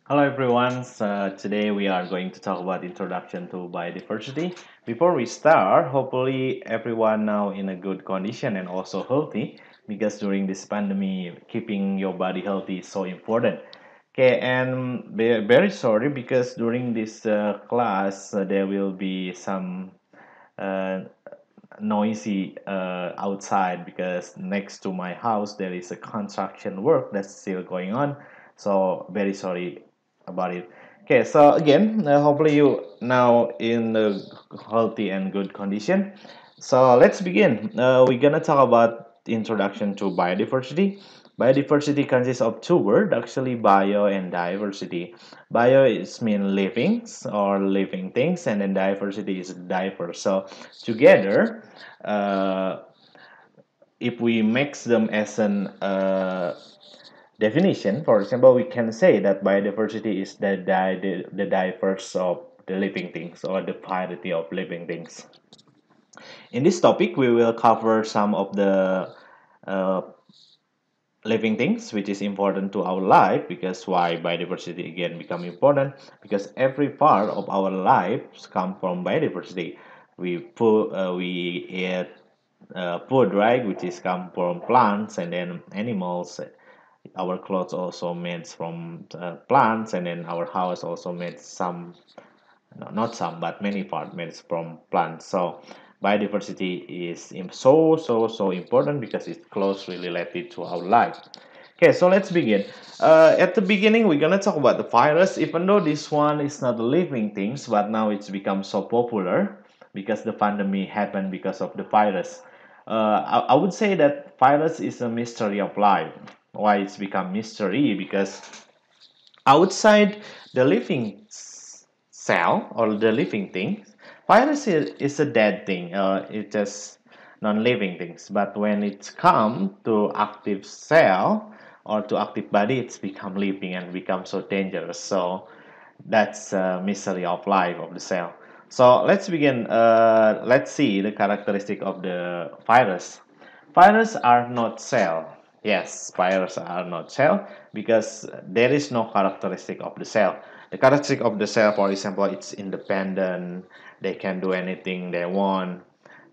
Hello everyone. Today we are going to talk about introduction to biodiversity. Before we start, hopefully everyone now in a good condition and also healthy because during this pandemic, keeping your body healthy is so important. Okay, and very sorry because during this class there will be some uh, noisy outside because next to my house there is a construction work that's still going on. So very sorry about it. Okay, so again, hopefully you now in a healthy and good condition. So let's begin. We're gonna talk about introduction to biodiversity. Biodiversity consists of two words, actually, bio and diversity. Bio is mean living or living things, and then diversity is diverse. So together, uh, if we mix them as an definition, for example, we can say that biodiversity is the diverse of the living things or the variety of living things. In this topic, we will cover some of the uh, living things which is important to our life. Because why biodiversity again become important, because every part of our lives come from biodiversity. We eat food, right, which is come from plants and then animals. Our clothes also made from plants, and then our house also made some, no, not some, but many part made from plants. So biodiversity is so important because it's closely related to our life. Okay, so let's begin. At the beginning, we're gonna talk about the virus. Even though this one is not a living things, but now it's become so popular because the pandemic happened because of the virus. I would say that virus is a mystery of life. Why it's become mystery? Because outside the living cell or the living thing, virus is a dead thing. It's just non-living things. But when it's come to active cell or to active body, it's become living and become so dangerous. So that's a mystery of life of the cell. So let's begin. Let's see the characteristic of the virus. Virus are not cell. Yes, virus are not cell because there is no characteristic of the cell. The characteristic of the cell, for example, it's independent. They can do anything they want.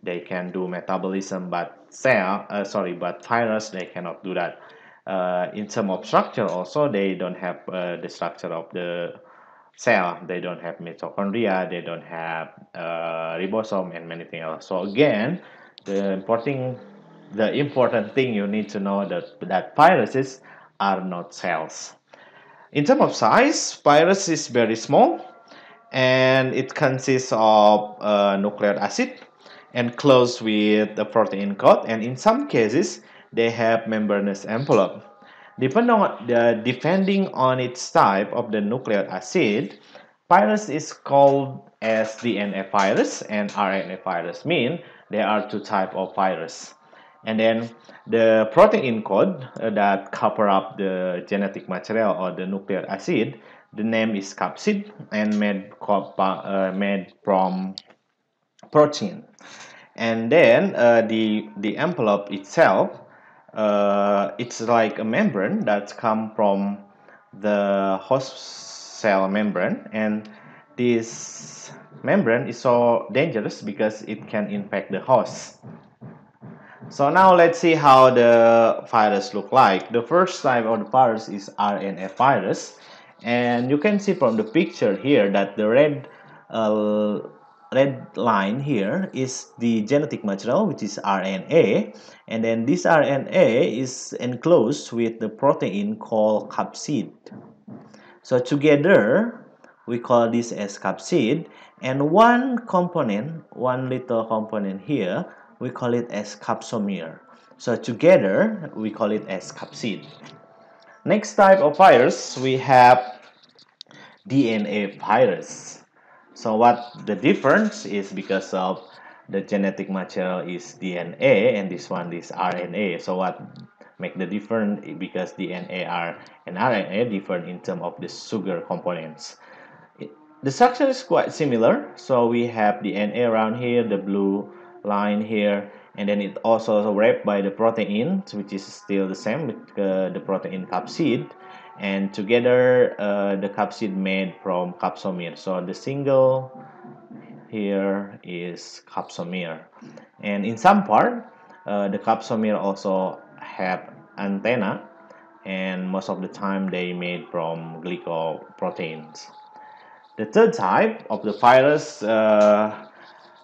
They can do metabolism, but but virus they cannot do that. In terms of structure, also they don't have the structure of the cell. They don't have mitochondria. They don't have ribosome and many things else. So again, the important the important thing you need to know that viruses are not cells. In terms of size, virus is very small and it consists of nucleic acid and closed with the protein coat, and in some cases they have membranous envelope. Depending on its type of the nucleic acid, virus is called as DNA virus and RNA virus. Mean there are two type of virus. And then the protein code that cover up the genetic material or the nucleic acid, the name is capsid and made from protein. And then the envelope itself, it's like a membrane that's come from the host cell membrane, and this membrane is so dangerous because it can infect the host. So now let's see how the virus look like. The first type of the virus is RNA virus, and you can see from the picture here that the uh, red line here is the genetic material, which is RNA, and then this RNA is enclosed with the protein called capsid. So together we call this as capsid, and one little component here, we call it as capsomere. So together we call it as capsid. Next type of virus, we have DNA virus. So what the difference is because of the genetic material is DNA and this one is RNA. So what make the difference because DNA are and RNA different in terms of the sugar components. The structure is quite similar. So we have the Na around here, the blue line here, and then it also wrapped by the protein, which is still the same with the protein capsid. and together the capsid made from capsomere. So the single here is capsomere, and in some part the capsomere also have antenna, and most of the time they made from glycoproteins. The third type of the virus,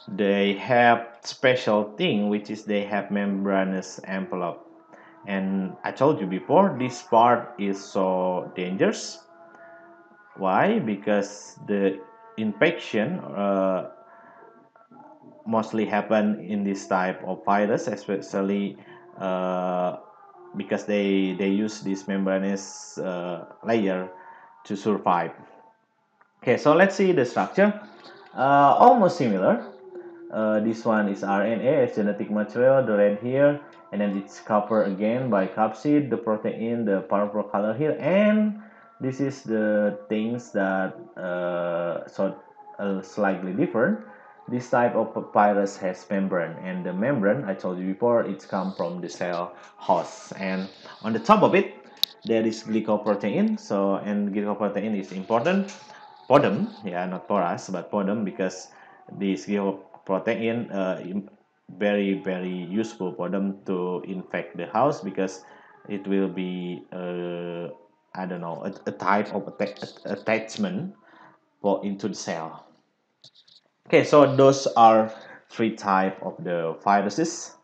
they have special thing, which is they have membranous envelope. And I told you before, this part is so dangerous. Why? Because the infection mostly happen in this type of virus, especially uh, because they use this membranous layer to survive. Okay, so let's see the structure. Almost similar. This one is RNA as genetic material, the red here, and then it's covered again by capsid, the protein, the purple color here, and this is the things that slightly different. This type of papyrus has membrane, and the membrane I told you before, it's come from the cell host, and on the top of it there is glycoprotein. So and glycoprotein is important for them, yeah, not for us, but for them, because this glycoprotein very useful for them to infect the house, because it will be I don't know, a type of attachment for into the cell. Okay, so those are three type of the viruses.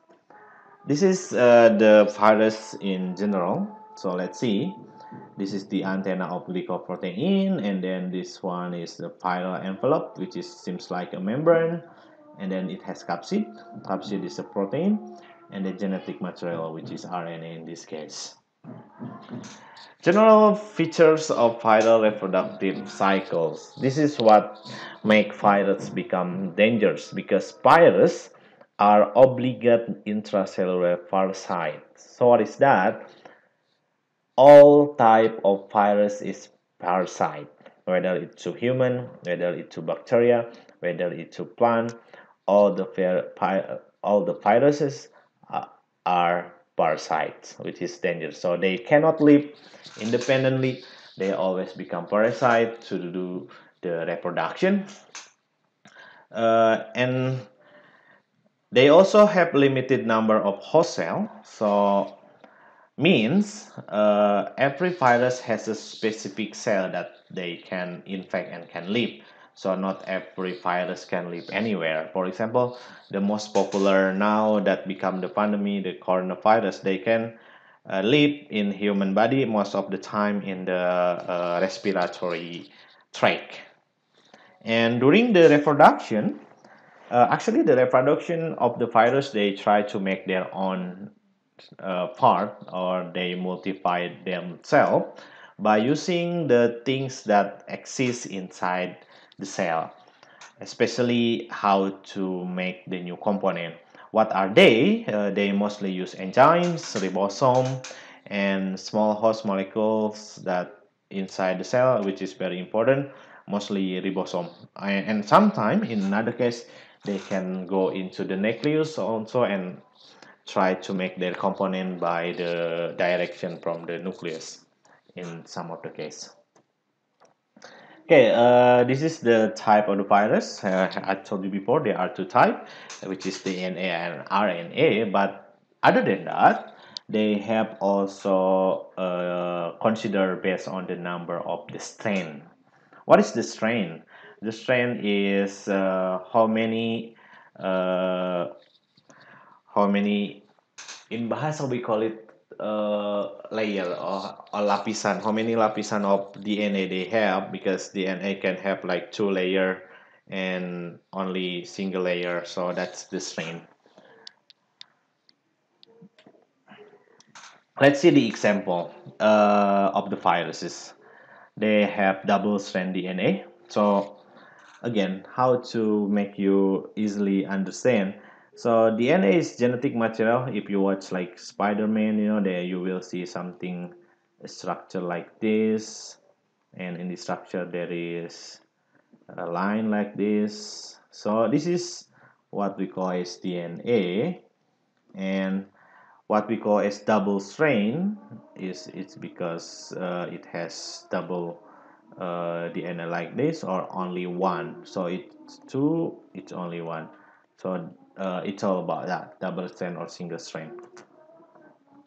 This is the virus in general. So let's see. This is the antenna of glycoprotein, and then this one is the viral envelope, which is seems like a membrane, and then it has capsid. Capsid is a protein, and the genetic material, which is RNA in this case. General features of viral reproductive cycles. This is what make viruses become dangerous, because viruses are obligate intracellular parasites. So what is that? All type of virus is parasite, whether it's to human, whether it's to bacteria, whether it's to plant. All the all the viruses are parasites, which is dangerous. So they cannot live independently. They always become parasite to do the reproduction, and they also have limited number of host cell. So means every virus has a specific cell that they can infect and can live. So not every virus can live anywhere. For example, the most popular now that become the pandemic, the coronavirus, they can live in human body most of the time in the respiratory tract. And during the reproduction, actually the reproduction of the virus, they try to make their own part, or they multiply themselves by using the things that exist inside the cell, especially how to make the new component. What are they? They mostly use enzymes, ribosome, and small host molecules that inside the cell, which is very important, mostly ribosome. And sometimes, in another case, they can go into the nucleus also and try to make their component by the direction from the nucleus in some of the case. Okay, this is the type of the virus. I told you before there are two types, which is DNA and RNA. But other than that, they have also considered based on the number of the strain. What is the strain? The strain is uh, how many in bahasa we call it layer, or lapisan, how many lapisan of DNA they have, because DNA can have like two layer and only single layer, so that's the strain. Let's see the example of the viruses. They have double strand DNA. So again, how to make you easily understand. So DNA is genetic material. If you watch like Spider-Man, there you will see something, a structure like this, and in the structure there is a line like this. So this is what we call as DNA. And what we call as double strain is it's because it has double DNA like this, or only one. So it's two, it's only one. So it's all about that, double strain or single strain.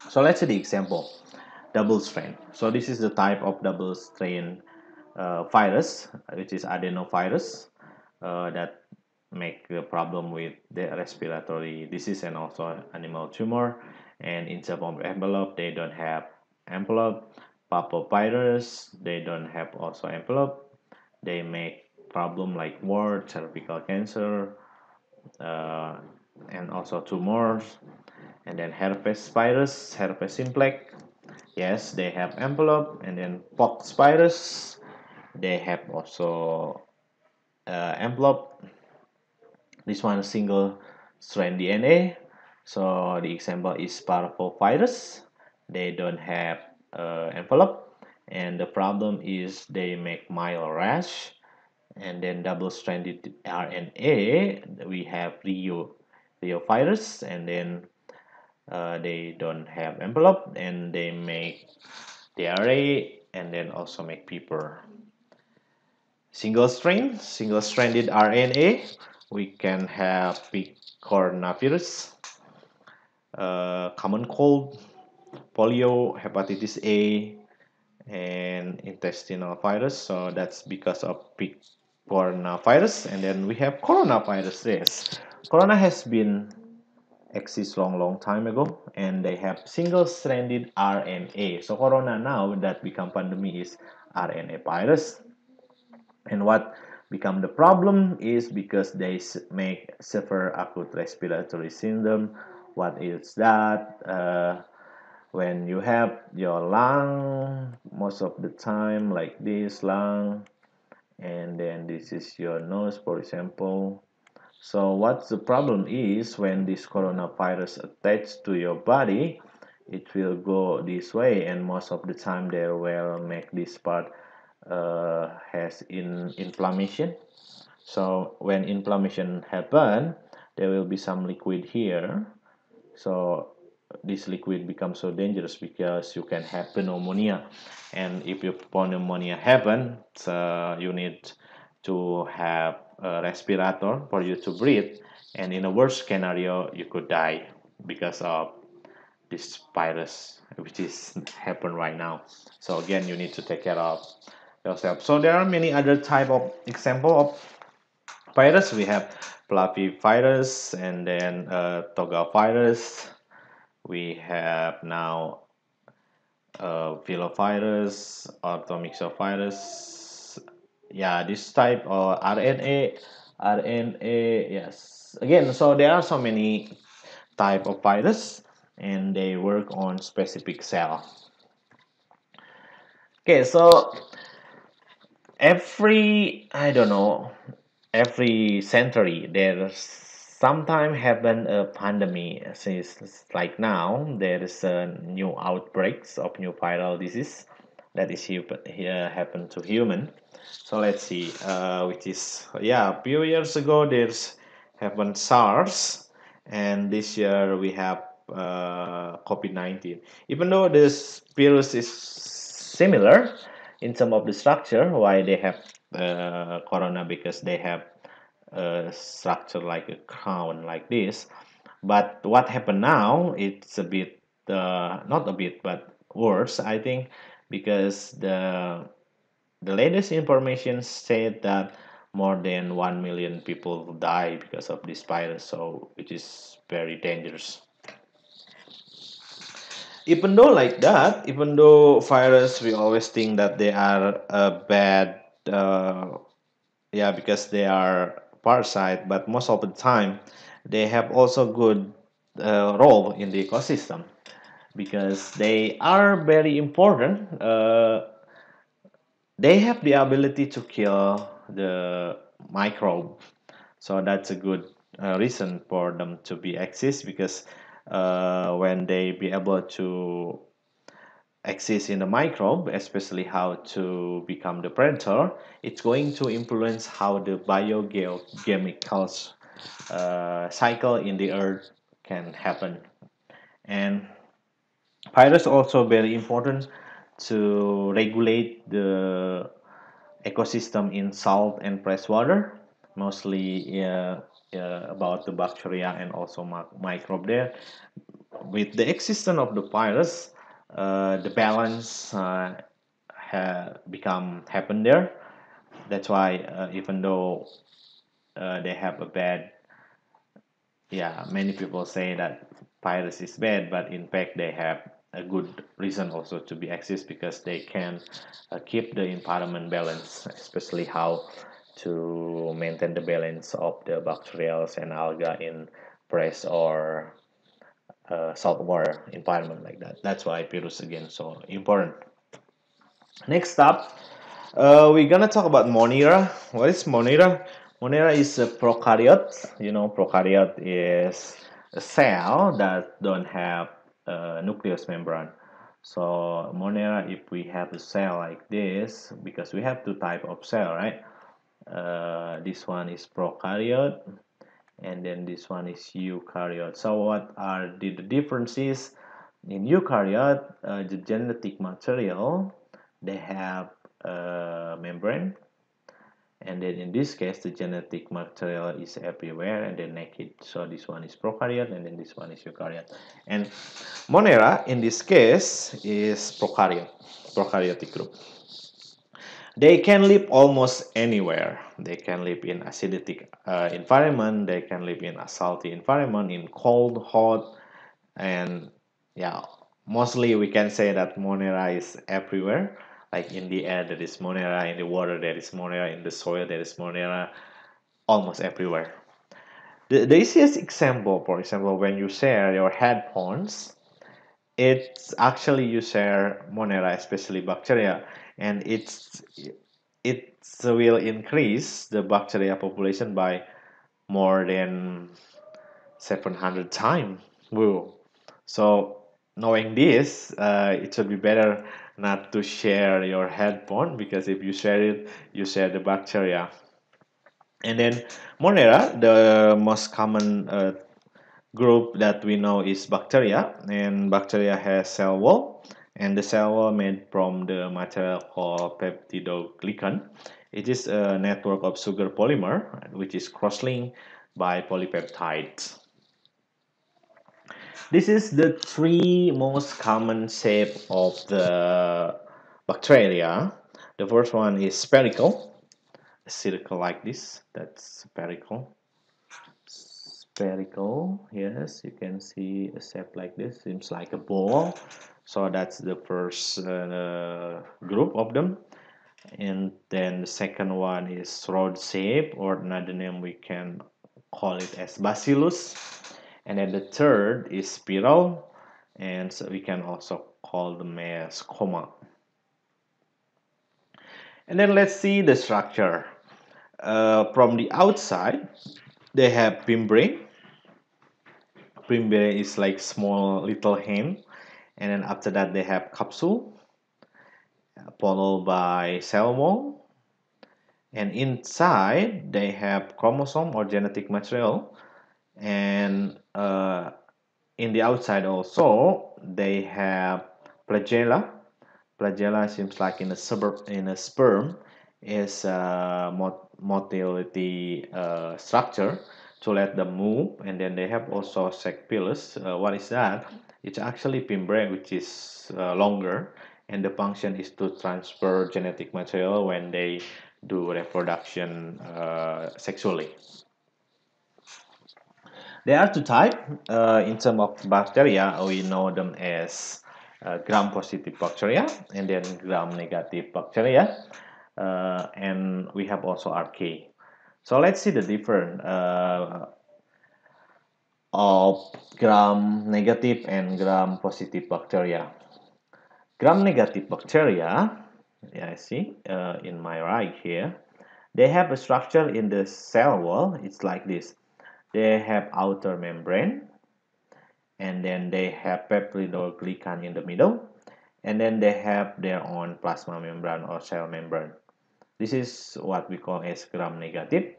So let's see the example, double strain. So this is the type of double strain virus, which is adenovirus, that make a problem with the respiratory disease and also animal tumor. And in terms of envelope, they don't have envelope. Papovirus, they don't have also envelope. They make problem like wart, cervical cancer, uh, and also tumors. And then herpes virus, herpes simplex, yes, they have envelope. And then pox virus, they have also envelope. This one single strand DNA. So the example is parvovirus. They don't have envelope, and the problem is they make mild rash. And then double-stranded RNA, we have Riovirus, and then they don't have envelope, and they make diarrhea, and then also make fever. Single-stranded RNA, we can have big coronavirus, common cold, polio, hepatitis A, and intestinal virus. So that's because of big coronavirus. And then we have coronavirus. Yes, corona has been exist long time ago, and they have single-stranded RNA. So corona now that become pandemic is RNA virus. And what become the problem is because they make severe acute respiratory syndrome. What is that? When you have your lung most of the time like this lung, and then this is your nose, for example. So what the problem is, when this coronavirus attached to your body, it will go this way, and most of the time they will make this part has inflammation. So when inflammation happen, there will be some liquid here. So this liquid becomes so dangerous because you can have pneumonia, and if your pneumonia happens, you need to have a respirator for you to breathe, and in a worst scenario you could die because of this virus which is happen right now. So again, you need to take care of yourself. So there are many other type of example of virus. We have flavivirus, and then toga virus. We have now filovirus, orthomyxovirus. Yeah, this type of RNA, yes. Again, so there are so many type of virus, and they work on specific cell. Okay, so every, I don't know, every century there's sometime happen a pandemic. Since like now there is a new outbreaks of new viral disease that is here happen to human. So let's see, which is, yeah, a few years ago there's happened SARS, and this year we have COVID-19. Even though this virus is similar in some of the structure, why they have corona, because they have a structure like a crown like this. But what happened now, it's a bit not a bit but worse, I think, because the latest information said that more than 1 million people die because of this virus, so which is very dangerous. Even though like that, even though virus, we always think that they are a bad, yeah, because they are parasite, but most of the time they have also good role in the ecosystem, because they are very important. They have the ability to kill the microbe, so that's a good reason for them to be exist, because when they be able to exist in the microbe, especially how to become the predator, it's going to influence how the biogeochemicals cycle in the earth can happen. And virus also very important to regulate the ecosystem in salt and fresh water, mostly about the bacteria and also microbe there. With the existence of the virus, the balance become happen there. That's why even though they have a bad, yeah, many people say that virus is bad, but in fact they have a good reason also to be exist because they can keep the environment balance, especially how to maintain the balance of the bacterials and algae in fresh or saltwater environment like that. That's why virus again so important. Next up, we're gonna talk about Monera. What is Monera? Monera is a prokaryote. You know, prokaryote is a cell that don't have a nucleus membrane. So Monera, if we have a cell like this, because we have two type of cell, right? This one is prokaryote, and then this one is eukaryote. So what are the differences? In eukaryote, the genetic material, they have a membrane, and then in this case the genetic material is everywhere and then naked. So this one is prokaryote and then this one is eukaryote. And Monera in this case is prokaryotic group. They can live almost anywhere. They can live in acidic environment, they can live in a salty environment, in cold, hot, and yeah, mostly we can say that Monera is everywhere. Like in the air there is Monera, in the water there is Monera, in the soil there is Monera, almost everywhere. The easiest example, for example, when you share your headphones, it's actually you share Monera, especially bacteria, and it will increase the bacteria population by more than 700 times. Whoa. So knowing this, it should be better not to share your headphone because if you share it, you share the bacteria. And then Monera, the most common group that we know is bacteria, and bacteria has cell wall, and the cell wall made from the material called peptidoglycan. It is a network of sugar polymer which is cross-linked by polypeptides. This is the three most common shape of the bacteria. The first one is spherical, a circle like this. That's spherical. Spherical, yes, you can see a shape like this. Seems like a ball. So that's the first group of them. And then the second one is rod shape, or another name we can call it as bacillus. And then the third is spiral, and so we can also call them as coma. And then let's see the structure. From the outside, they have membrane. Membrane is like small little hand, and then after that they have capsule, followed by cell wall, and inside they have chromosome or genetic material, and in the outside also they have flagella. Flagella seems like in a sperm is a motility structure to let them move, and then they have also sac pilus. What is that? It's actually membrane which is longer, and the function is to transfer genetic material when they do reproduction sexually. There are two types. In terms of bacteria, we know them as gram-positive bacteria and then gram-negative bacteria. And we have also RK. So let's see the difference of gram-negative and gram-positive bacteria. Gram-negative bacteria, yeah, I see in my right here, they have a structure in the cell wall. It's like this. They have outer membrane, and then they have peptidoglycan in the middle, and then they have their own plasma membrane or cell membrane. This is what we call as gram negative.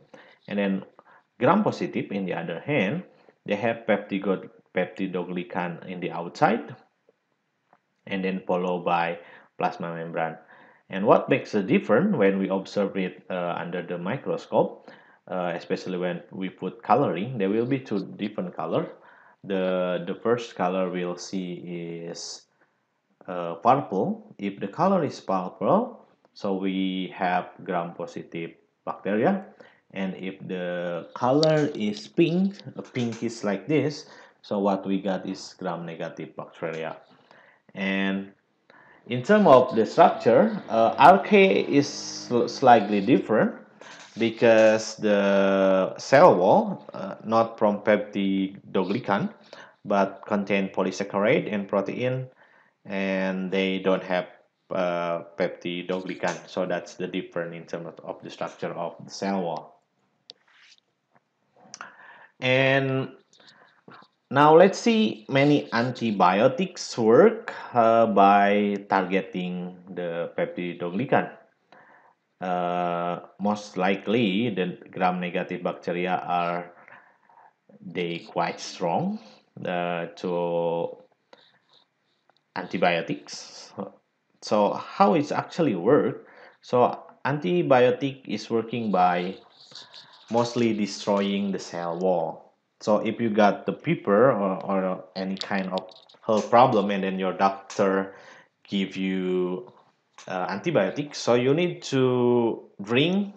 And then gram positive, in the other hand, they have peptidoglycan in the outside, and then followed by plasma membrane. And what makes a difference when we observe it under the microscope, especially when we put coloring, there will be two different color. The first color we'll see is purple. If the color is purple, so we have gram-positive bacteria. And if the color is pink, pink is like this, so what we got is gram-negative bacteria. And in terms of the structure, RK is slightly different because the cell wall, not from peptidoglycan, but contain polysaccharide and protein, and they don't have peptidoglycan. So that's the difference in terms of the structure of the cell wall. And now let's see many antibiotics work by targeting the peptidoglycan. Most likely the gram-negative bacteria are they quite strong to antibiotics. So how it's actually work? So antibiotic is working by mostly destroying the cell wall. So if you got the fever or any kind of health problem and then your doctor give you antibiotics, so you need to drink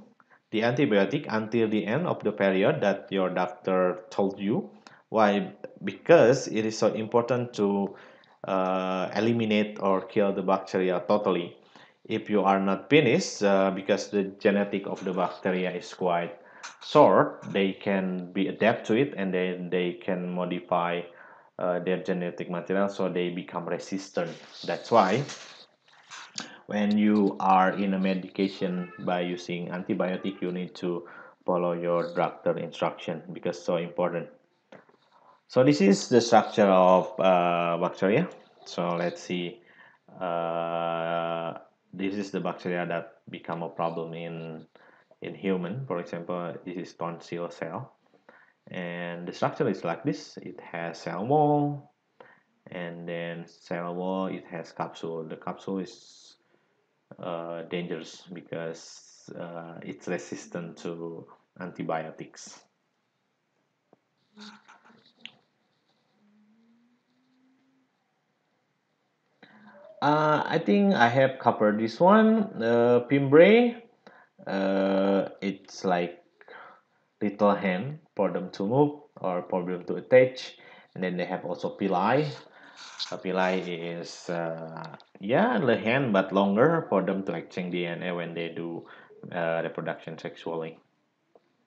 the antibiotic until the end of the period that your doctor told you. Why? Because it is so important to eliminate or kill the bacteria totally. If you are not finished, because the genetic of the bacteria is quite short, they can be adapt to it and then they can modify their genetic material so they become resistant. That's why when you are in a medication by using antibiotic, you need to follow your doctor instruction because so important. So this is the structure of bacteria. So let's see. This is the bacteria that become a problem in human. For example, this is tonsil cell, and the structure is like this. It has cell wall, and then cell wall. It has capsule. The capsule is dangerous because it's resistant to antibiotics. I think I have covered this one. Pimbre, it's like little hand for them to move or for them to attach, and then they have also pili. A pili is yeah the hand but longer for them to exchange DNA when they do reproduction sexually.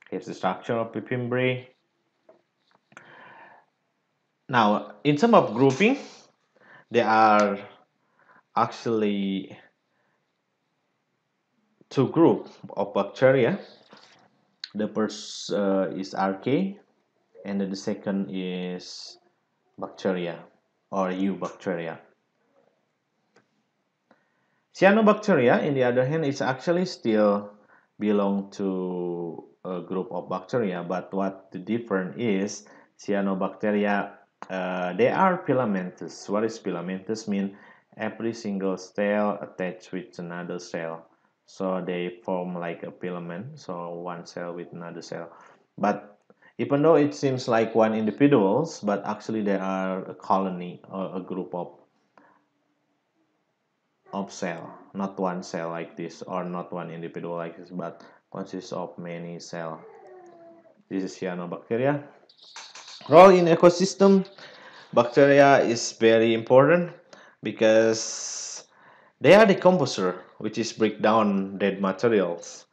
Here's the structure of the pimbre. Now, in terms of grouping, there are actually two groups of bacteria. The first is archaea, and then the second is bacteria or eubacteria. Cyanobacteria, in the other hand, is actually still belong to a group of bacteria, but what the difference is, cyanobacteria, they are filamentous. What is filamentous mean? Every single cell attached with another cell. So they form like a filament, so one cell with another cell. But even though it seems like one individuals, but actually they are a colony or a group of cell, not one cell like this or not one individual like this, but consists of many cell. This is cyanobacteria. Role in ecosystem, bacteria is very important because they are decomposer, which is break down dead materials,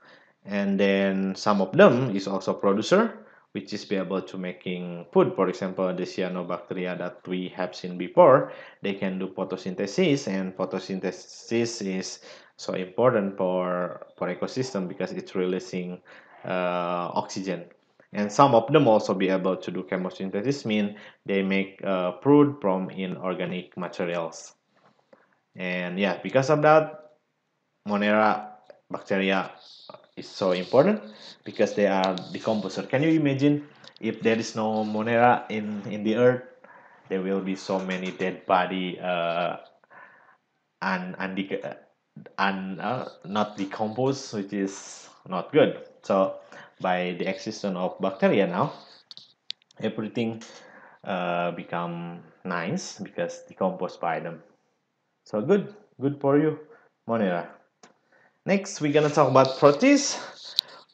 and then some of them is also producer, which is be able to making food. For example, the cyanobacteria that we have seen before, they can do photosynthesis, and photosynthesis is so important for ecosystem because it's releasing oxygen. And some of them also be able to do chemosynthesis, mean they make food from inorganic materials. And yeah, because of that, Monera bacteria is so important because they are decomposer. Can you imagine if there is no Monera in the earth? there will be so many dead body and not decomposed, which is not good. So by the existence of bacteria now, everything become nice because decomposed by them. So good for you, Monera. Next, we're gonna talk about proteins.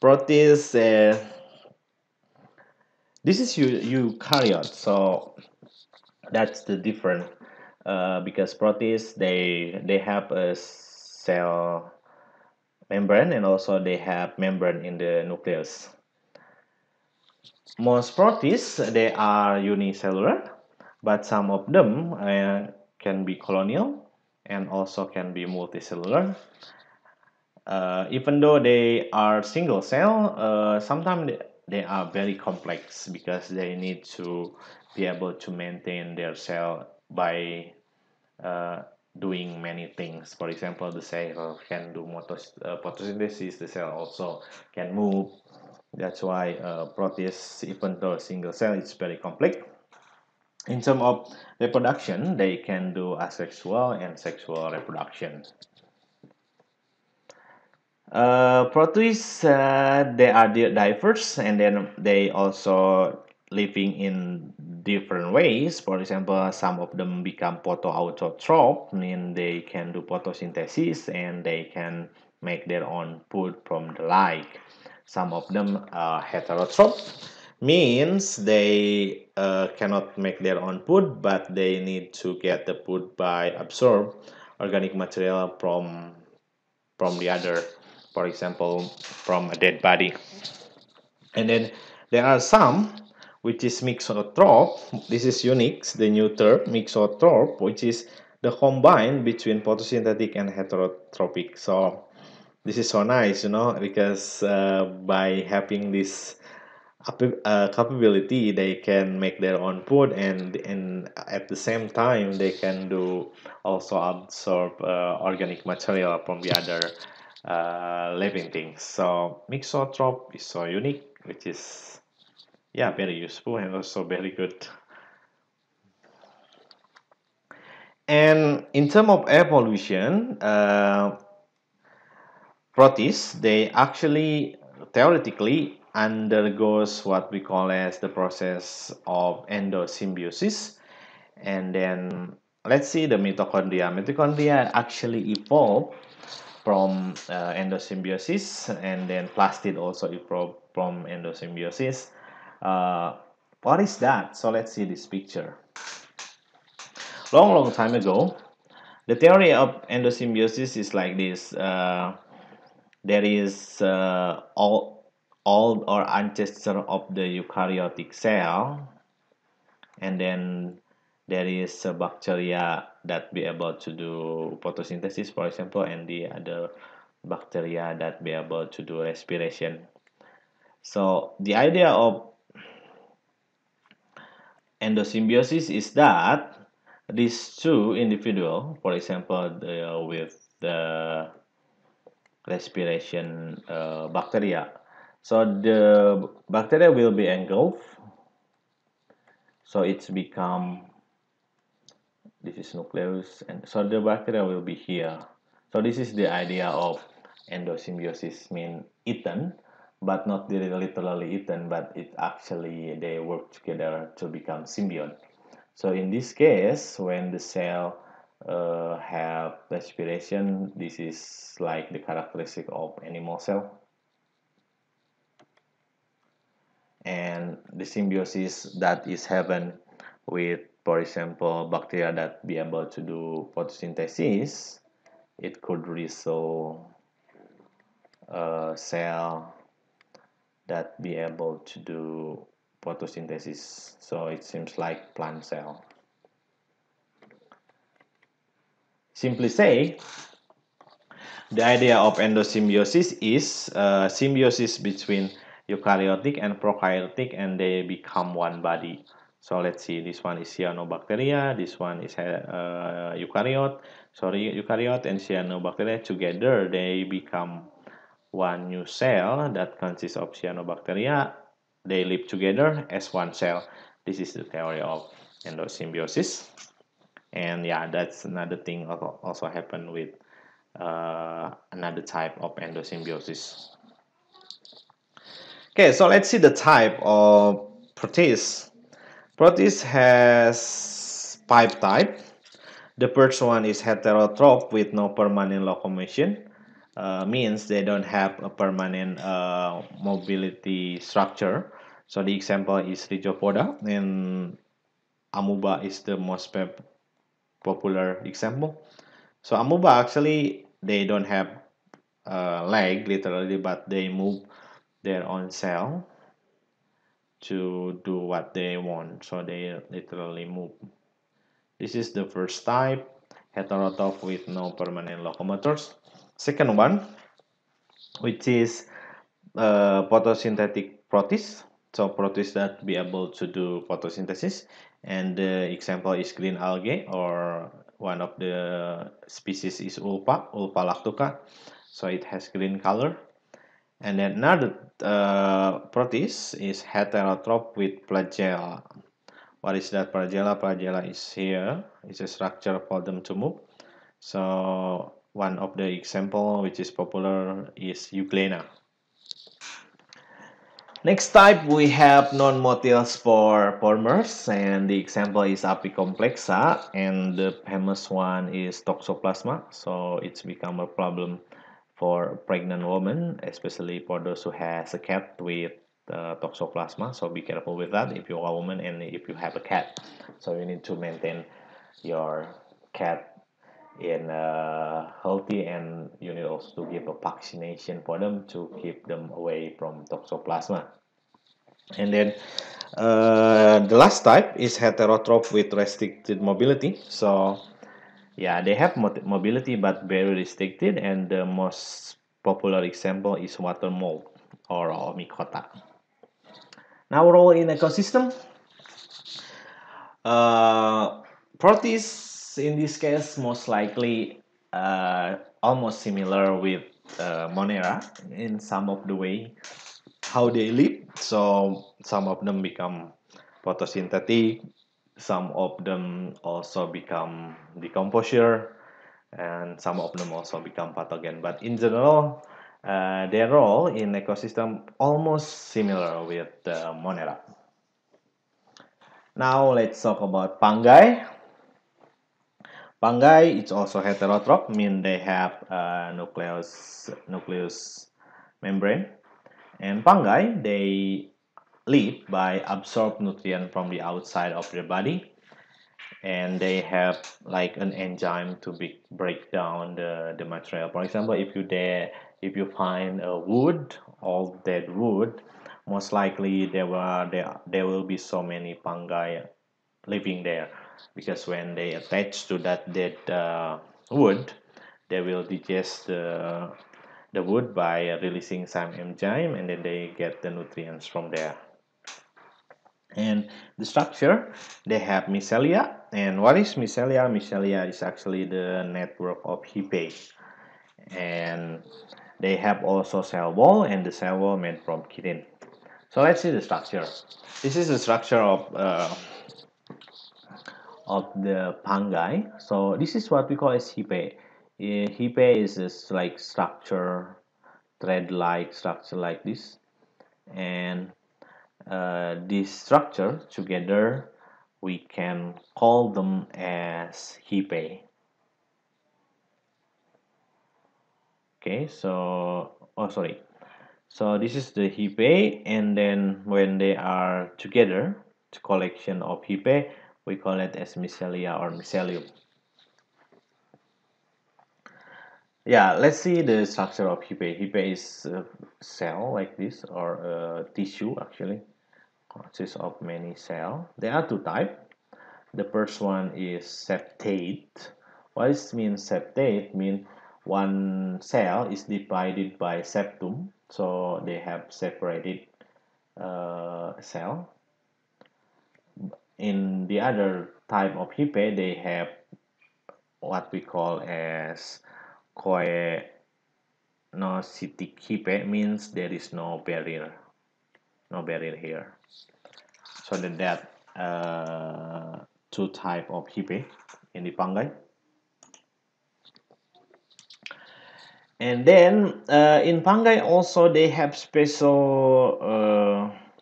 Proteins, this is eukaryote, so that's the difference. Because proteins they have a cell membrane and also they have membrane in the nucleus. Most protists they are unicellular, but some of them can be colonial and also can be multicellular. Even though they are single cell, sometimes they are very complex because they need to be able to maintain their cell by uh, doing many things. For example, the cell can do photosynthesis, the cell also can move. That's why proteus, even though single cell, it's very complex. In terms of reproduction, they can do asexual and sexual reproduction. Protists, they are diverse and then they also living in different ways. For example, some of them become photoautotrope, mean they can do photosynthesis and they can make their own food from the light. Some of them are heterotrope, means they cannot make their own food, but they need to get the food by absorb organic material from the other, for example, from a dead body. And then there are some which is mixotrope. This is unique, the new term, mixotrope, which is the combine between photosynthetic and heterotropic. So this is so nice, because by having this capability, they can make their own food and at the same time they can do also absorb organic material from the other living things. So mixotrope is so unique, which is very useful and also very good. And in terms of evolution, protists they actually theoretically undergoes what we call as the process of endosymbiosis. And then let's see the mitochondria. Mitochondria actually evolved from endosymbiosis, and then plastid also evolved from endosymbiosis. What is that? So let's see this picture. Long time ago, the theory of endosymbiosis is like this. There is all or ancestor of the eukaryotic cell, and then there is a bacteria that be able to do photosynthesis, for example, and the other bacteria that be able to do respiration. So the idea of endosymbiosis is that these two individual, for example, with the respiration bacteria, so the bacteria will be engulfed, so it's become, this is nucleus, and so the bacteria will be here. So this is the idea of endosymbiosis, mean eaten, but not literally eaten, but it actually they work together to become symbiont. So in this case, when the cell have respiration, this is like the characteristic of animal cell. And the symbiosis that is happen with, for example, bacteria that be able to do photosynthesis, it could result a cell that be able to do photosynthesis. So it seems like plant cell. Simply say, the idea of endosymbiosis is symbiosis between eukaryotic and prokaryotic, and they become one body. So let's see, this one is cyanobacteria, this one is eukaryote, eukaryote and cyanobacteria. Together, they become one new cell that consists of cyanobacteria. They live together as one cell. This is the theory of endosymbiosis. And yeah, that's another thing also happen with another type of endosymbiosis. Okay, so let's see the type of protists. Protists has five type. The first one is heterotroph with no permanent locomotion. Means they don't have a permanent mobility structure. So the example is Rhizopoda, and amoeba is the most popular example. So amoeba actually they don't have leg literally, but they move their own cell to do what they want. So they literally move. This is the first type, heterotroph with no permanent locomotors. Second one, which is photosynthetic protists. So protists that be able to do photosynthesis, and the example is green algae, or one of the species is Ulpa lactuca. So it has green color. And then another protist is heterotroph with flagella. What is that flagella? Flagella is here. It's a structure for them to move. So one of the example which is popular is Euglena. Next type we have non-motile spore formers, and the example is Apicomplexa, and the famous one is Toxoplasma. So it's become a problem for pregnant women, especially for those who has a cat with Toxoplasma. So be careful with that if you're a woman and if you have a cat. So you need to maintain your cat in healthy, and you need also to give a vaccination for them to keep them away from Toxoplasma. And then the last type is heterotroph with restricted mobility. So yeah, they have mobility but very restricted, and the most popular example is water mold or Mycota. Now, role in ecosystem. Protists in this case most likely almost similar with Monera in some of the way how they live. So some of them become photosynthetic, some of them also become decomposer, and some of them also become pathogen. But in general, their role in ecosystem almost similar with Monera. Now let's talk about fungi. Fungi, it's also heterotroph, mean they have nucleus membrane. And fungi, they live by absorb nutrient from the outside of their body, and they have like an enzyme to break down the material. For example, if you find a wood, all dead wood, most likely there will be so many fungi living there, because when they attach to that dead wood, they will digest the wood by releasing some enzyme, and then they get the nutrients from there. And the structure, they have mycelia. And what is mycelia? Mycelia is actually the network of Hypae. And they have also cell wall, and the cell wall made from chitin. So let's see the structure. This is the structure of the fungi. So this is what we call as Hypae. Hypae is this like structure, thread-like structure like this, and this structure together we can call them as Hypae. Okay, so oh sorry, so this is the Hypae, and then when they are together, the collection of Hypae, we call it as mycelia or mycelium. Yeah, let's see the structure of Hypae. Hypae is a cell like this, or a tissue actually, consists of many cells. There are two types. The first one is septate. What does it mean septate? Mean one cell is divided by septum, so they have separated cell. In the other type of Hypae, they have what we call as koenocytic Hypae, means there is no barrier here. So that two type of hippe in the fungi. And then in fungi also they have special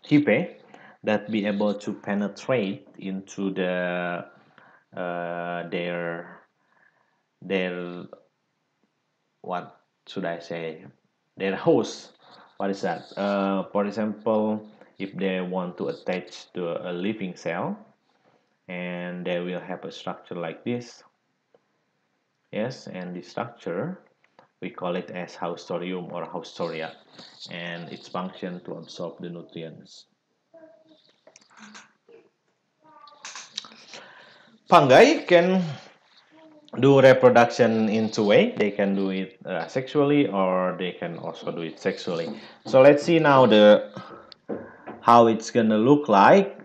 hippe that be able to penetrate into their what should I say, their host. What is that? For example, if they want to attach to a living cell, and they will have a structure like this. Yes, and the structure we call it as haustorium or haustoria, and its function to absorb the nutrients. Fungi can do reproduction in two ways. They can do it sexually, or they can also do it sexually. So let's see now the how it's gonna look like.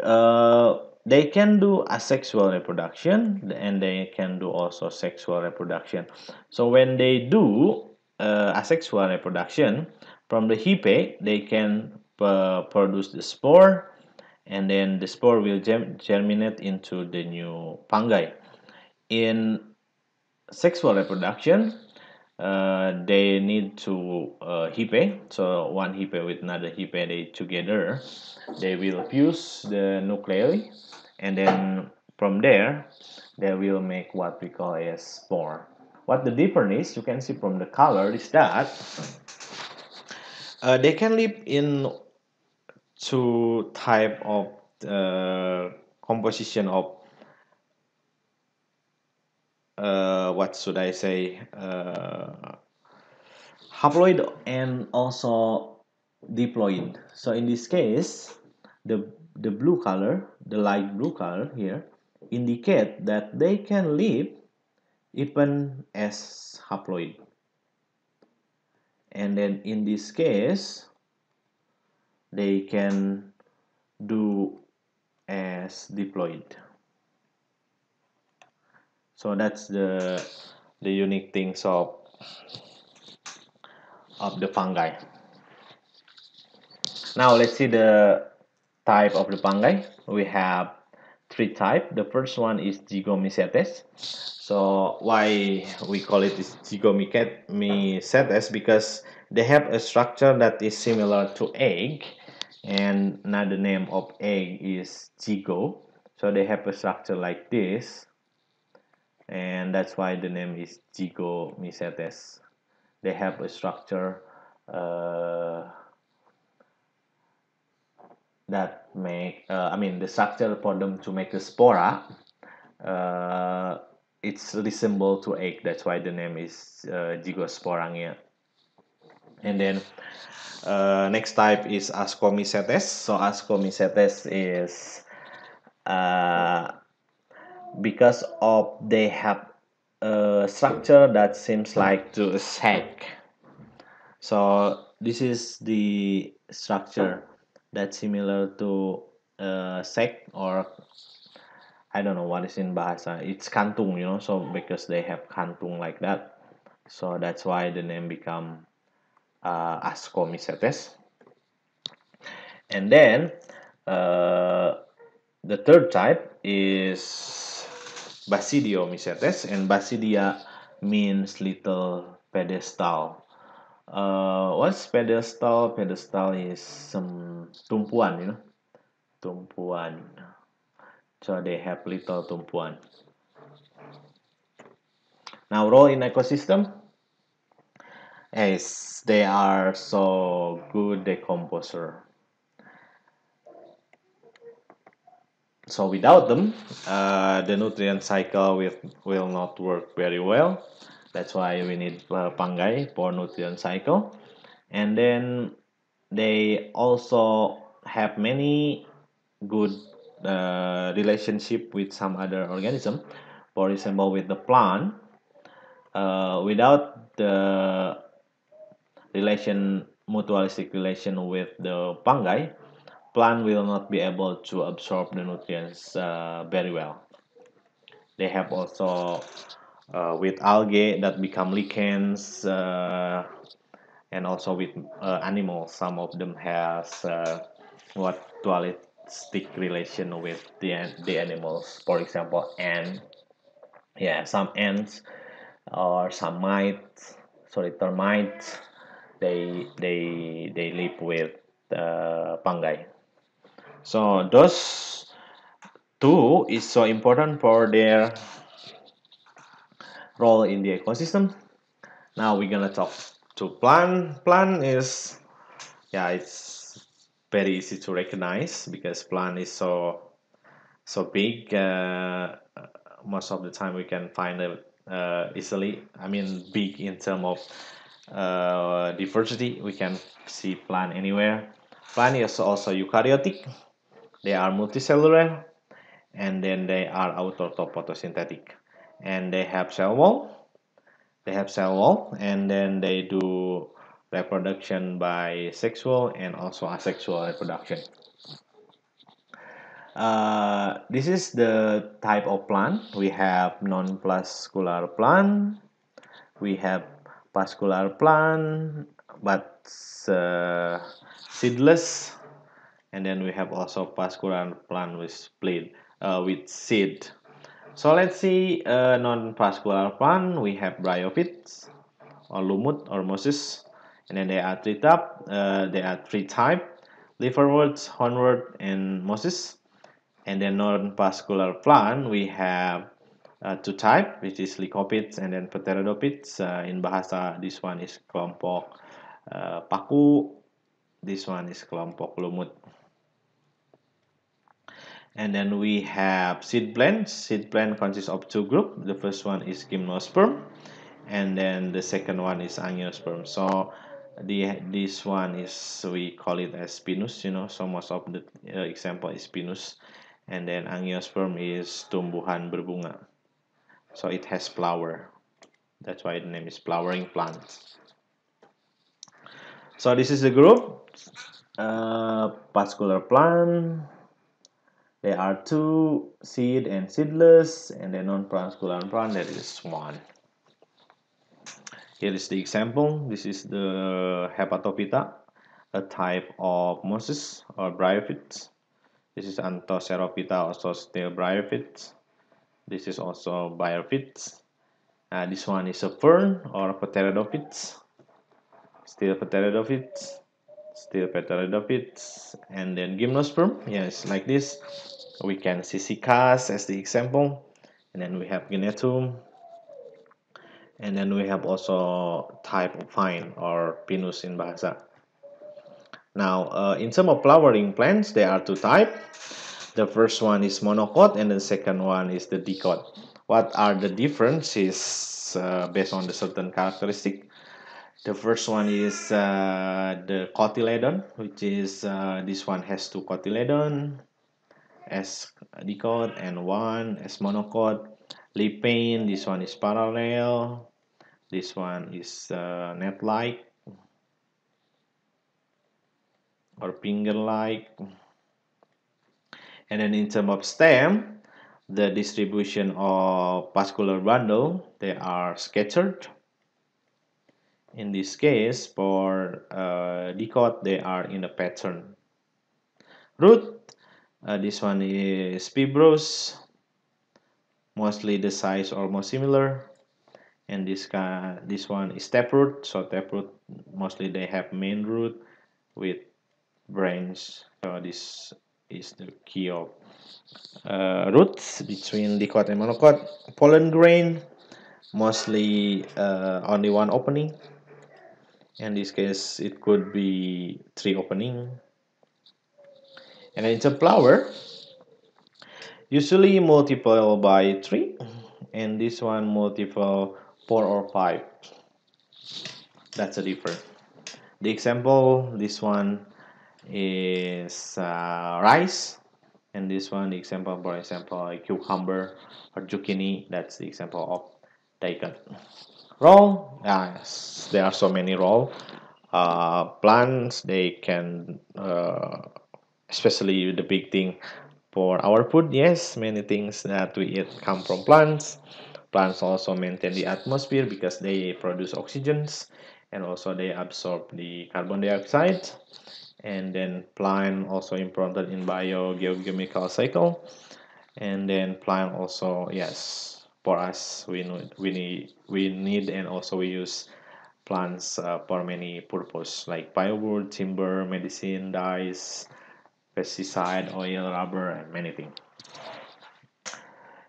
They can do asexual reproduction, and they can do also sexual reproduction. So when they do asexual reproduction, from the hippe they can produce the spore, and then the spore will germinate into the new fungi. In sexual reproduction, they need to hippe. So one hippe with another hippe, they together, they will fuse the nuclei, and then from there, they will make what we call a spore. What the difference is, you can see from the color, is that they can live in two type of composition of what should I say, haploid and also diploid. So in this case, the blue color, the light blue color here, indicate that they can live even as haploid. And then in this case, they can do as diploid. So that's the unique things of the fungi. Now let's see the type of the fungi. We have three types. The first one is Zygomycetes. So why we call it is Zygomycetes? Because they have a structure that is similar to egg, and another name of egg is zygo. So they have a structure like this, and that's why the name is Zygomycetes. They have a structure that make I mean the structure for them to make the spora, uh, it's resemble to egg. That's why the name is Zygosporangia. And then next type is Ascomycetes. So Ascomycetes is uh, because of they have a structure that seems like to a sac. So this is the structure that's similar to sac, or I don't know what is in bahasa. It's kantung, you know. So because they have kantung like that, so that's why the name become Ascomycetes. And then uh, the third type is Basidiomycetes, and Basidia means little pedestal. What's pedestal? Pedestal is some tumpuan, you know, tumpuan. So they have little tumpuan. Now, role in ecosystem is they are so good decomposer. So without them, the nutrient cycle will not work very well. That's why we need fungi for nutrient cycle. And then they also have many good relationship with some other organism. For example, with the plant, without the mutualistic relation with the fungi, plant will not be able to absorb the nutrients very well. They have also with algae that become lichens, and also with animals. Some of them has what stick relation with the animals. For example, ant. Yeah, some ants or some mites, sorry, termites. They live with fungi. So those two is so important for their role in the ecosystem. Now we're gonna talk to plant. Plant is, yeah, it's very easy to recognize because plant is so big. Most of the time we can find it easily. I mean, big in terms of diversity. We can see plant anywhere. Plant is also eukaryotic. They are multicellular, and then they are autotroph photosynthetic, and they have cell wall. They have cell wall, and then they do reproduction by sexual and also asexual reproduction. This is the type of plant. We have non-vascular plant. We have vascular plant, but seedless. And then we have also vascular plant with split with seed. So let's see non-vascular plant. We have bryophytes or lumut or mosses, and then there are three type. There are three type: liverworts, hornwort, and mosses. And then non-vascular plant we have two type, which is lycophytes and then pteridophytes. In bahasa, this one is kelompok paku. This one is kelompok lumut. And then we have seed plant. Seed plant consists of two groups. The first one is gymnosperm, and then the second one is angiosperm. So this one is, we call it as pinus, so most of the example is pinus. And then angiosperm is tumbuhan berbunga. So it has flower. That's why the name is flowering plant. So this is the group. Vascular plant. There are two, seed and seedless, and then non-vascular plant, there is one. Here is the example. This is the Hepatophyta, a type of mosses or bryophytes. This is Anthocerophyta, also still bryophytes. This is also biophytes. This one is a fern or pteridophytes. Still pteridophytes. Still pteridophytes. And then gymnosperm. Yes, like this. We can see cycas as the example. And then we have genetum. And then we have also type of vine or pinus in bahasa. Now, in terms of flowering plants, there are two types. The first one is monocot, and the second one is the dicot. What are the differences based on the certain characteristic? The first one is the cotyledon, which is this one has two cotyledon as dicot and one as monocot. Lipane, this one is parallel. This one is net-like or finger-like. And then in terms of stem, the distribution of vascular bundle, they are scattered. In this case, for dicot, they are in a pattern. Root, this one is fibrous, mostly the size almost similar. And this one is taproot. So taproot, mostly they have main root with branch. So this is the key of roots between dicot and monocot. Pollen grain, mostly only one opening. In this case, it could be three opening. And it's a flower, usually multiple by three, and this one multiple 4 or 5. That's a difference. The example, this one is rice, and this one, the example, for example, like cucumber or zucchini. That's the example of dicot. Role, yes, there are so many role. Plants, they can, especially the big thing for our food. Yes, many things that we eat come from plants. Plants also maintain the atmosphere because they produce oxygens, and also they absorb the carbon dioxide. and then plant also important in biogeochemical cycle, and then plant also, yes, for us we need and also we use plants for many purpose like firewood, timber, medicine, dyes, pesticide, oil, rubber, and many things.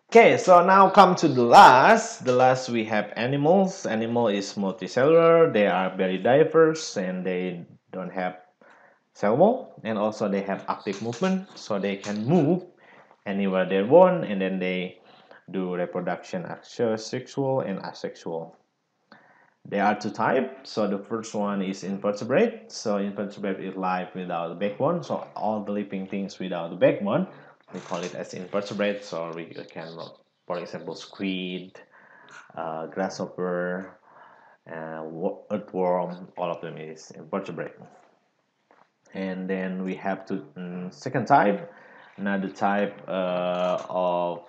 Okay, so now come to the last. The last we have animals. Animal is multicellular. They are very diverse and they don't have cell wall, and also they have active movement, so they can move anywhere they want, and then they do reproduction sexual and asexual. There are two types. So the first one is invertebrate. So invertebrate is life without a backbone. So all the living things without a backbone, we call it as invertebrate. So we can, for example, squid, grasshopper, earthworm. All of them is invertebrate. And then we have to second type. Another type of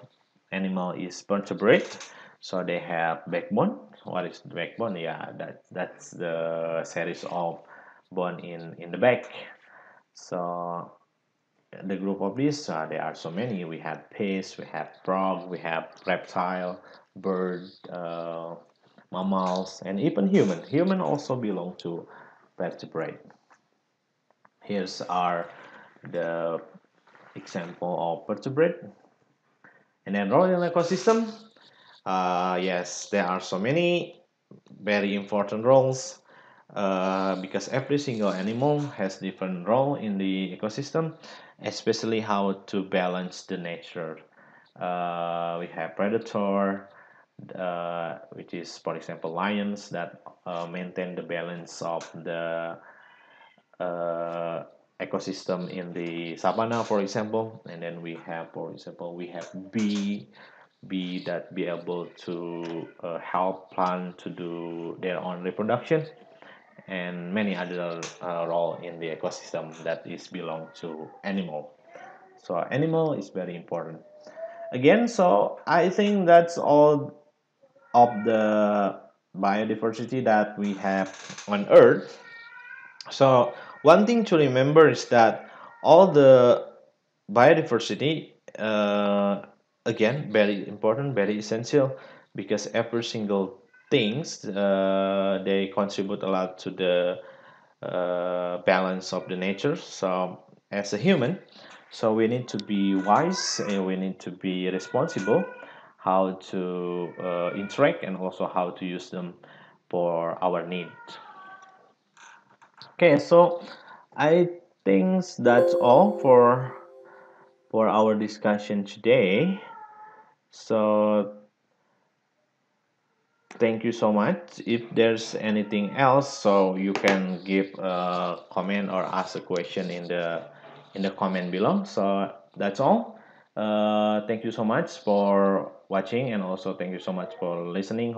animal is vertebrate. So they have backbone. What is the backbone? Yeah, that's the series of bone in the back. So the group of these, there are so many. We have fish, we have frog, we have reptile, bird, mammals, and even human. Human also belong to vertebrate. Here's are the example of vertebrate. And then role in ecosystem. Yes, there are so many very important roles because every single animal has different role in the ecosystem, especially how to balance the nature. We have predator, which is, for example, lions that maintain the balance of the uh, ecosystem in the savanna, for example. And then we have, for example, we have bee that be able to help plant to do their own reproduction, and many other role in the ecosystem that is belong to animal. So animal is very important. Again, so I think that's all of the biodiversity that we have on Earth. So one thing to remember is that all the biodiversity, again, very important, very essential, because every single things they contribute a lot to the balance of the nature. So as a human, so we need to be wise and we need to be responsible how to interact and also how to use them for our need. Okay, so I think that's all for our discussion today. So thank you so much. If there's anything else, so you can give a comment or ask a question in the comment below. So that's all. Thank you so much for watching, and also thank you so much for listening.